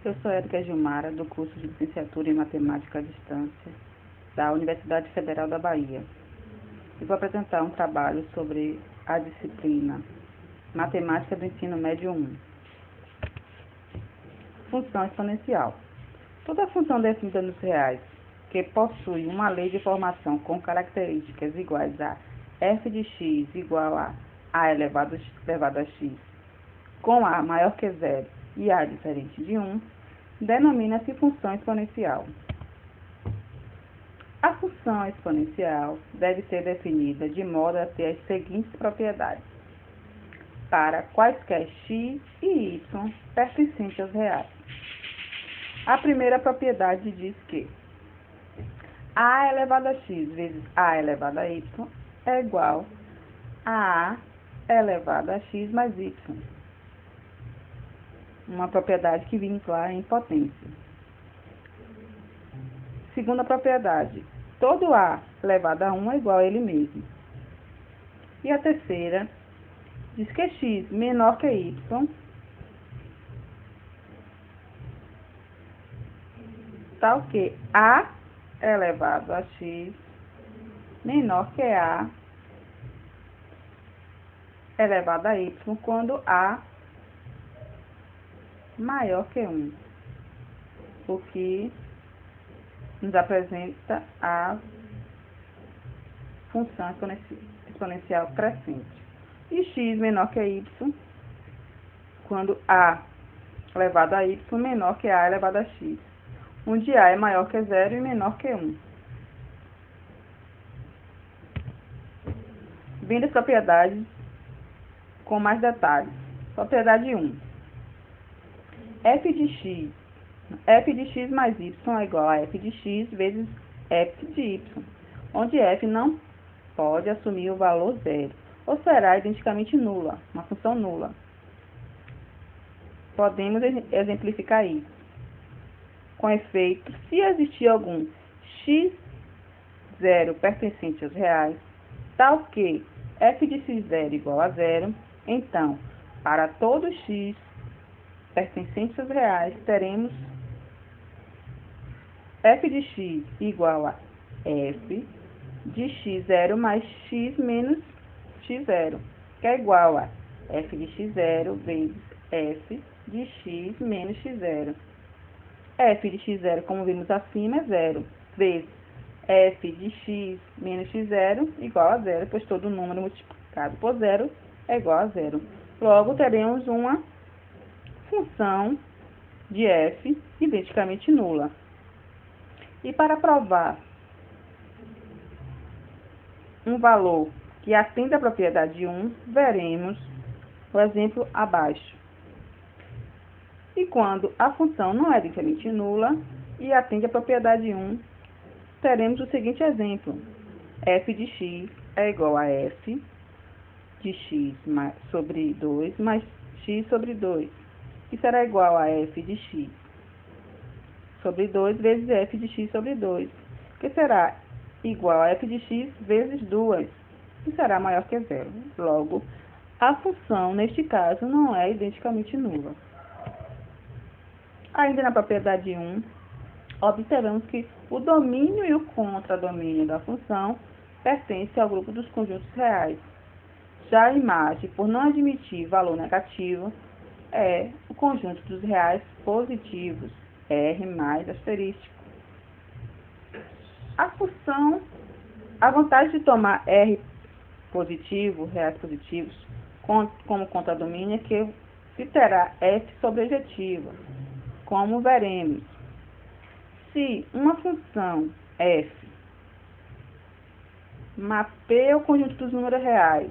Eu sou Érica Gilmara, do curso de Licenciatura em Matemática à Distância, da Universidade Federal da Bahia. E vou apresentar um trabalho sobre a disciplina Matemática do Ensino Médio 1. Função exponencial. Toda função definida nos reais que possui uma lei de formação com características iguais a f de x igual a elevado a x, com a maior que zero e a diferente de 1, denomina-se função exponencial. A função exponencial deve ser definida de modo a ter as seguintes propriedades para quaisquer x e y pertencentes aos reais. A primeira propriedade diz que a elevado a x vezes a elevado a y é igual a elevado a x mais y. Uma propriedade que vincula em potência. Segunda propriedade, todo a elevado a 1 é igual a ele mesmo. E a terceira, diz que x menor que y tal que a elevado a x menor que a elevado a y quando a maior que 1, o que nos apresenta a função exponencial crescente. E x menor que y quando a elevado a y menor que a elevado a x, onde a é maior que 0 e menor que 1. Vendo as propriedades com mais detalhes. Propriedade 1. f de x mais y é igual a f de x vezes f de y, onde f não pode assumir o valor zero, ou será identicamente nula, uma função nula. Podemos exemplificar isso. Com efeito, se existir algum x0 pertencente aos reais, tal que f de x0 igual a 0, então, para todo x pertencente aos reais, teremos f de x igual a f de x0 mais x menos x0, que é igual a f de x0 vezes f de x menos x0. F de x0, como vimos acima, é 0, vezes f de x menos x0 igual a 0, pois todo número multiplicado por 0 é igual a 0. Logo, teremos uma função de f identicamente nula. E para provar um valor que atende à propriedade 1, veremos o exemplo abaixo. E quando a função não é identicamente nula e atende à propriedade 1, teremos o seguinte exemplo. F de x é igual a f de x sobre 2 mais x sobre 2, que será igual a f de x sobre 2 vezes f de x sobre 2, que será igual a f de x vezes 2, que será maior que 0. Logo, a função, neste caso, não é identicamente nula. Ainda na propriedade 1, observamos que o domínio e o contradomínio da função pertencem ao grupo dos conjuntos reais. Já a imagem, por não admitir valor negativo, é o conjunto dos reais positivos, R mais asterístico. A vantagem de tomar R positivo, reais positivos, como contradomínio é que se terá F sobrejetiva, como veremos. Se uma função f mapeia o conjunto dos números reais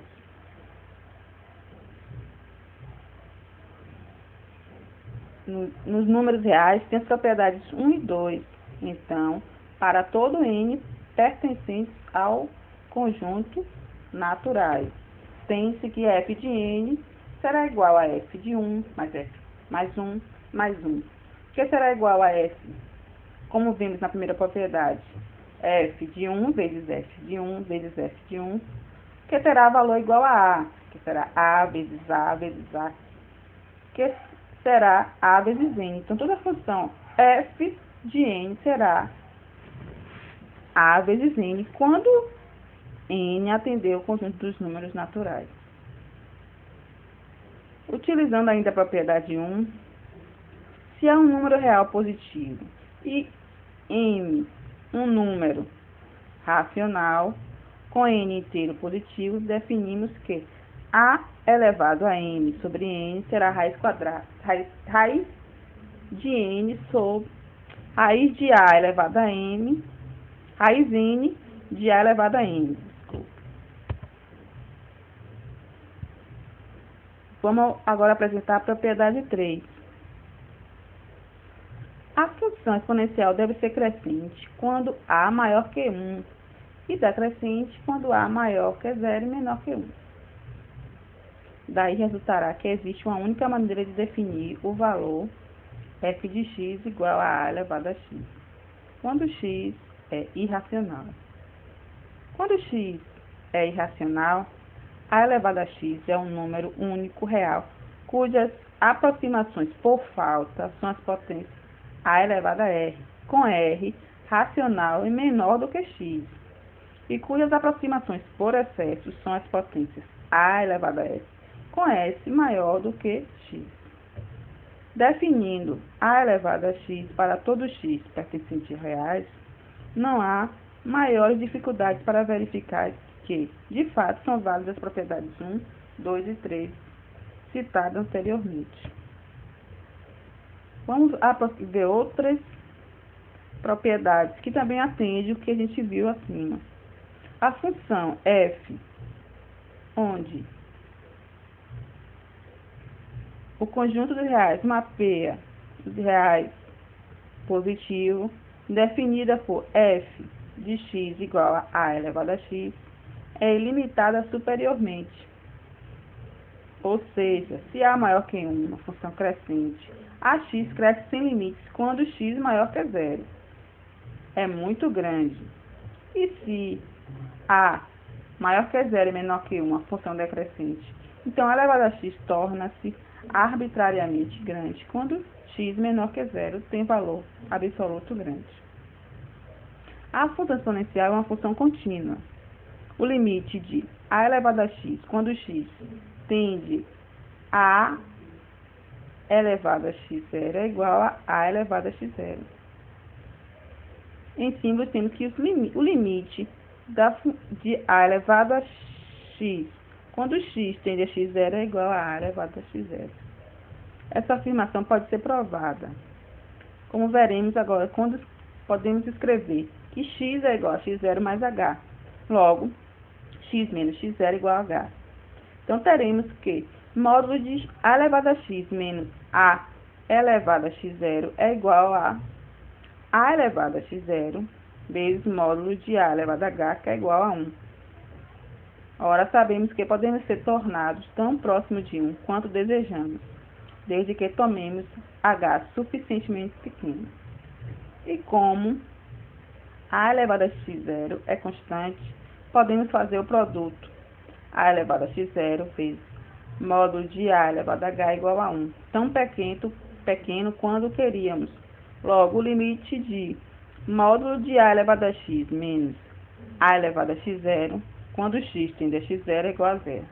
nos números reais, tem as propriedades 1 e 2. Então, para todo n pertencentes ao conjunto naturais, tem-se que f de n será igual a f de 1 mais f mais 1 mais 1, que será igual a f, como vimos na primeira propriedade, f de 1 vezes f de 1 vezes f de 1, que terá valor igual a, que será a vezes a vezes a, que será A vezes N. Então, toda função f de N será A vezes N, quando N atender o conjunto dos números naturais. Utilizando ainda a propriedade 1, se é um número real positivo e M um número racional com N inteiro positivo, definimos que A elevado a N sobre N será raiz de N sobre raiz de A elevado a N, raiz N de A elevado a N. Vamos agora apresentar a propriedade 3. A função exponencial deve ser crescente quando A maior que 1 e decrescente quando A maior que 0 e menor que 1. Daí resultará que existe uma única maneira de definir o valor f de x igual a elevado a x, quando x é irracional. Quando x é irracional, A elevado a x é um número único real, cujas aproximações por falta são as potências A elevado a r, com r racional e menor do que x, e cujas aproximações por excesso são as potências A elevado a s, com s maior do que x. Definindo A elevado a x para todo x pertencente a reais, não há maiores dificuldades para verificar que, de fato, são válidas as propriedades 1, 2 e 3 citadas anteriormente. Vamos ver outras propriedades que também atendem o que a gente viu acima. A função f, onde o conjunto de reais mapeia os reais positivos, definida por f de x igual a elevado a x, é ilimitada superiormente. Ou seja, se A maior que 1, uma função crescente, a x cresce sem limites quando x maior que 0. É muito grande. E se A maior que 0 e menor que 1, uma função decrescente, então a elevado a x torna-se arbitrariamente grande quando x menor que 0 tem valor absoluto grande. A função exponencial é uma função contínua. O limite de A elevado a x, quando x tende a elevado a x0 é igual a A elevado a x0. Em símbolo, temos que o limite de A elevado a x, quando x tende a x0 é igual a A elevado a x0. Essa afirmação pode ser provada. Como veremos agora, quando podemos escrever que x é igual a x0 mais h. Logo, x menos x0 é igual a h. Então, teremos que módulo de A elevado a x menos A elevado a x0 é igual a A elevado a x0 vezes módulo de A elevado a h, que é igual a 1. Ora, sabemos que podemos ser tornados tão próximos de 1 quanto desejamos, desde que tomemos h suficientemente pequeno. E como A elevado a x0 é constante, podemos fazer o produto A elevado a x0 vezes módulo de A elevado a h igual a 1, tão pequeno quando queríamos. Logo, o limite de módulo de A elevado a x menos A elevado a x0, quando x tende a x0 é igual a 0.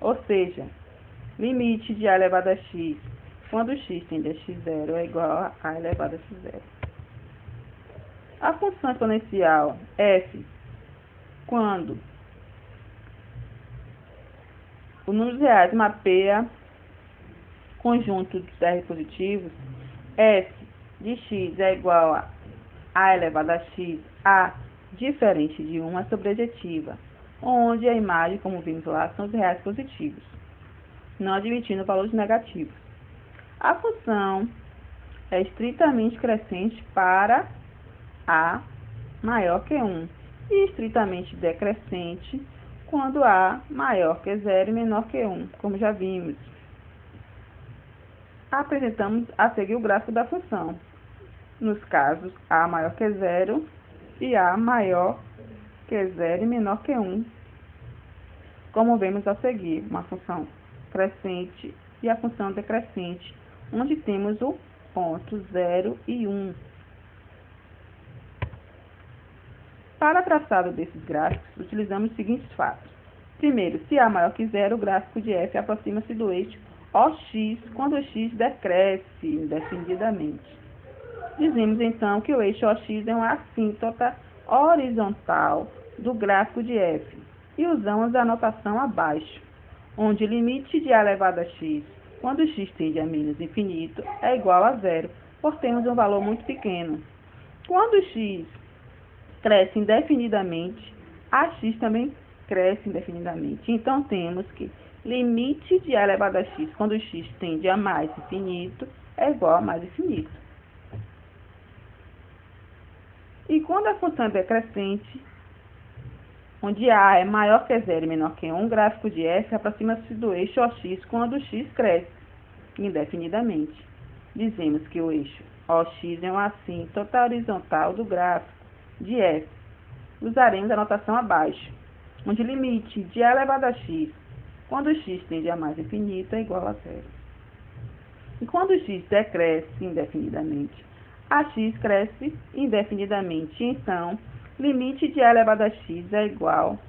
Ou seja, limite de A elevado a x, quando x tende a x0 é igual a A elevado a x0. A função exponencial f, quando o número de reais mapeia conjunto dos r positivos, f de x é igual a A elevado a x, A diferente de 1 é sobrejetiva, onde a imagem, como vimos lá, são os reais positivos, não admitindo valores negativos. A função é estritamente crescente para A maior que 1 e estritamente decrescente quando A maior que 0 e menor que 1, como já vimos. Apresentamos a seguir o gráfico da função, nos casos A maior que 0 e A maior que 0 e menor que 1, como vemos a seguir, uma função crescente e a função decrescente, onde temos o ponto 0 e 1. Para traçado desses gráficos, utilizamos os seguintes fatos. Primeiro, se A maior que zero, o gráfico de f aproxima-se do eixo OX quando o x decresce indefinidamente. Dizemos então que o eixo OX é uma assíntota horizontal do gráfico de f e usamos a notação abaixo, onde o limite de A elevado a x quando x tende a menos infinito é igual a zero, por termos um valor muito pequeno. Quando x cresce indefinidamente, ax também cresce indefinidamente. Então, temos que limite de A elevado a x quando x tende a mais infinito é igual a mais infinito. E quando a função é decrescente, onde A é maior que zero e menor que 1, o gráfico de f aproxima-se do eixo OX quando x cresce indefinidamente. Dizemos que o eixo OX é uma assíntota horizontal do gráfico de f. Usaremos a notação abaixo, onde o limite de A elevado a x quando x tende a mais infinito é igual a zero. E quando x decresce indefinidamente, ax cresce indefinidamente. Então, limite de A elevado a x é igual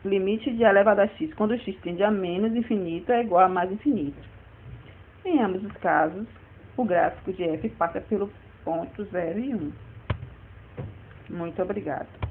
limite de A elevado a x quando x tende a menos infinito é igual a mais infinito. Em ambos os casos, o gráfico de f passa pelo ponto 0 e 1. Muito obrigado.